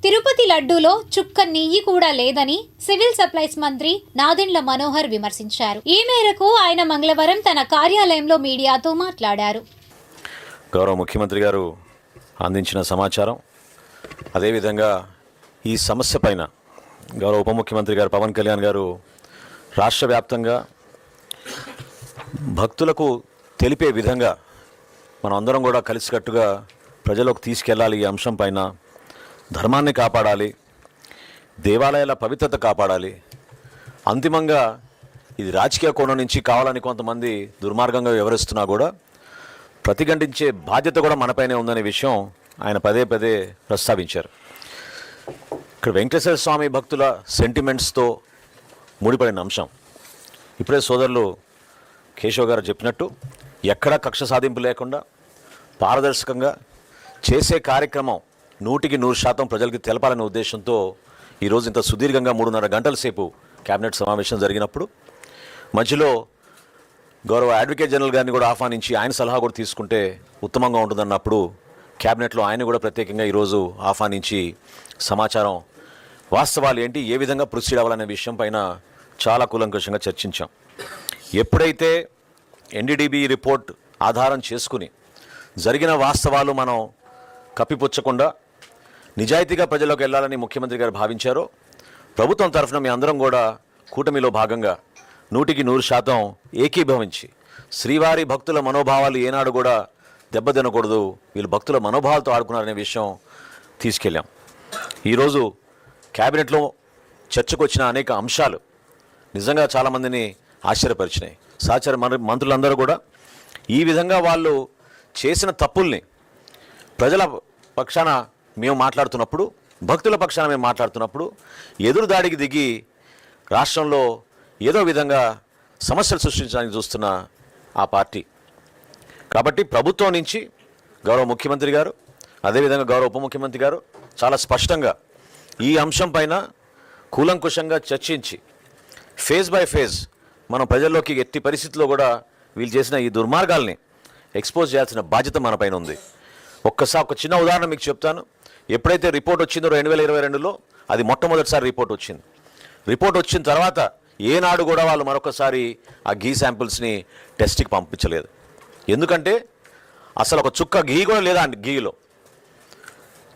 తిరుపతి లడ్డూలో చుక్క నెయ్యి కూడా లేదని సివిల్ సప్లైస్ మంత్రి నాదెండ్ల మనోహర్ విమర్శించారు. ఈ మేరకు ఆయన మంగళవారం తన కార్యాలయంలో మీడియాతో మాట్లాడారు. గౌరవ ముఖ్యమంత్రి గారు అందించిన సమాచారం, అదేవిధంగా ఈ సమస్య పైన గౌరవ ఉప ముఖ్యమంత్రి గారు పవన్ కళ్యాణ్ గారు రాష్ట్ర వ్యాప్తంగా భక్తులకు తెలిపే విధంగా మనం అందరం కూడా కలిసికట్టుగా ప్రజలకు తీసుకెళ్ళాలి. ఈ అంశం పైన ధర్మాన్ని కాపాడాలి, దేవాలయాల పవిత్రత కాపాడాలి. అంతిమంగా ఇది రాజకీయ కోణం నుంచి కావాలని కొంతమంది దుర్మార్గంగా వివరిస్తున్నా కూడా ప్రతిఘటించే బాధ్యత కూడా మనపైనే ఉందనే విషయం ఆయన పదే పదే ప్రస్తావించారు. ఇక్కడ వెంకటేశ్వర స్వామి భక్తుల సెంటిమెంట్స్తో ముడిపడిన అంశం. ఇప్పుడే సోదరులు కేశవ్ గారు చెప్పినట్టు ఎక్కడా కక్ష సాధింపు లేకుండా పారదర్శకంగా చేసే కార్యక్రమం 100% ప్రజలకి తెలపాలనే ఉద్దేశంతో ఈరోజు ఇంత సుదీర్ఘంగా 3.5 గంటల సేపు కేబినెట్ సమావేశం జరిగినప్పుడు మధ్యలో గౌరవ అడ్వకేట్ జనరల్ గారిని కూడా ఆహ్వానించి ఆయన సలహా కూడా తీసుకుంటే ఉత్తమంగా ఉంటుందన్నప్పుడు కేబినెట్లో ఆయన కూడా ప్రత్యేకంగా ఈరోజు ఆహ్వానించి సమాచారం, వాస్తవాలు ఏంటి, ఏ విధంగా ప్రొసీడ్ అవ్వాలనే విషయం పైన చాలా కూలంకషంగా చర్చించాం. ఎప్పుడైతే ఎన్డీడీబీ రిపోర్ట్ ఆధారం చేసుకుని జరిగిన వాస్తవాలు మనం కప్పిపుచ్చకుండా నిజాయితీగా ప్రజల్లోకి వెళ్ళాలని ముఖ్యమంత్రి గారు భావించారో, ప్రభుత్వం తరఫున మీ అందరం కూడా కూటమిలో భాగంగా 100% ఏకీభవించి శ్రీవారి భక్తుల మనోభావాలు ఏనాడు కూడా దెబ్బతినకూడదు, వీళ్ళు భక్తుల మనోభావాలతో ఆడుకున్నారనే విషయం తీసుకెళ్ళాం. ఈరోజు క్యాబినెట్లో చర్చకు వచ్చిన అనేక అంశాలు నిజంగా చాలామందిని ఆశ్చర్యపరిచినాయి. సహచర మంత్రులందరూ కూడా ఈ విధంగా వాళ్ళు చేసిన తప్పుల్ని ప్రజల పక్షాన మేము మాట్లాడుతున్నప్పుడు, భక్తుల పక్షాన మేము మాట్లాడుతున్నప్పుడు ఎదురు దాడికి దిగి రాష్ట్రంలో ఏదో విధంగా సమస్యలు సృష్టించడానికి చూస్తున్న ఆ పార్టీ. కాబట్టి ప్రభుత్వం నుంచి గౌరవ ముఖ్యమంత్రి గారు, అదేవిధంగా గౌరవ ఉప ముఖ్యమంత్రి గారు చాలా స్పష్టంగా ఈ అంశం పైన కూలంకుషంగా చర్చించి ఫేజ్ బై ఫేజ్ మనం ప్రజల్లోకి ఎట్టి పరిస్థితుల్లో కూడా వీళ్ళు చేసిన ఈ దుర్మార్గాల్ని ఎక్స్పోజ్ చేయాల్సిన బాధ్యత మన పైన ఉంది. ఒక చిన్న ఉదాహరణ మీకు చెప్తాను. ఎప్పుడైతే రిపోర్ట్ వచ్చిందో 2022లో, అది మొట్టమొదటిసారి రిపోర్ట్ వచ్చింది. రిపోర్ట్ వచ్చిన తర్వాత ఏనాడు కూడా వాళ్ళు మరొకసారి ఆ ఘీ శాంపిల్స్ని టెస్ట్కి పంపించలేదు. ఎందుకంటే అసలు ఒక చుక్క ఘీ కూడా లేదా అండి, ఘీలో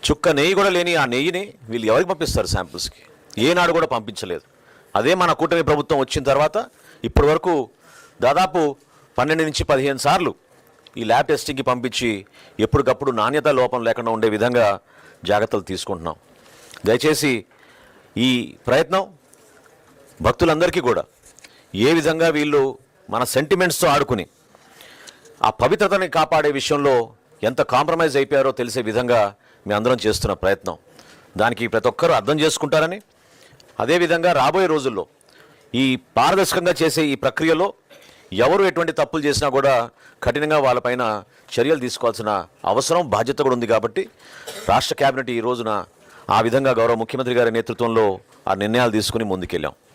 చుక్క నెయ్యి కూడా లేని ఆ నెయ్యిని వీళ్ళు ఎవరికి పంపిస్తారు శాంపిల్స్కి? ఏనాడు కూడా పంపించలేదు. అదే మన కూటమి ప్రభుత్వం వచ్చిన తర్వాత ఇప్పటి వరకు దాదాపు 12 నుంచి 15 సార్లు ఈ ల్యాబ్ టెస్టింగ్కి పంపించి ఎప్పటికప్పుడు నాణ్యత లోపం లేకుండా ఉండే విధంగా జాగ్రత్తలు తీసుకుంటున్నాం. దయచేసి ఈ ప్రయత్నం భక్తులందరికీ కూడా ఏ విధంగా వీళ్ళు మన సెంటిమెంట్స్తో ఆడుకుని ఆ పవిత్రతని కాపాడే విషయంలో ఎంత కాంప్రమైజ్ అయిపోయారో తెలిసే విధంగా మీ అందరం చేస్తున్న ప్రయత్నం, దానికి ప్రతి ఒక్కరూ అర్థం చేసుకుంటారని, అదేవిధంగా రాబోయే రోజుల్లో ఈ పారదర్శకంగా చేసే ఈ ప్రక్రియలో ఎవరు ఎటువంటి తప్పులు చేసినా కూడా కఠినంగా వాళ్ళపైన చర్యలు తీసుకోవాల్సిన అవసరం, బాధ్యత కూడా ఉంది. కాబట్టి రాష్ట్ర కేబినెట్ ఈ రోజున ఆ విధంగా గౌరవ ముఖ్యమంత్రి గారి నేతృత్వంలో ఆ నిర్ణయాలు తీసుకుని ముందుకెళ్ళాం.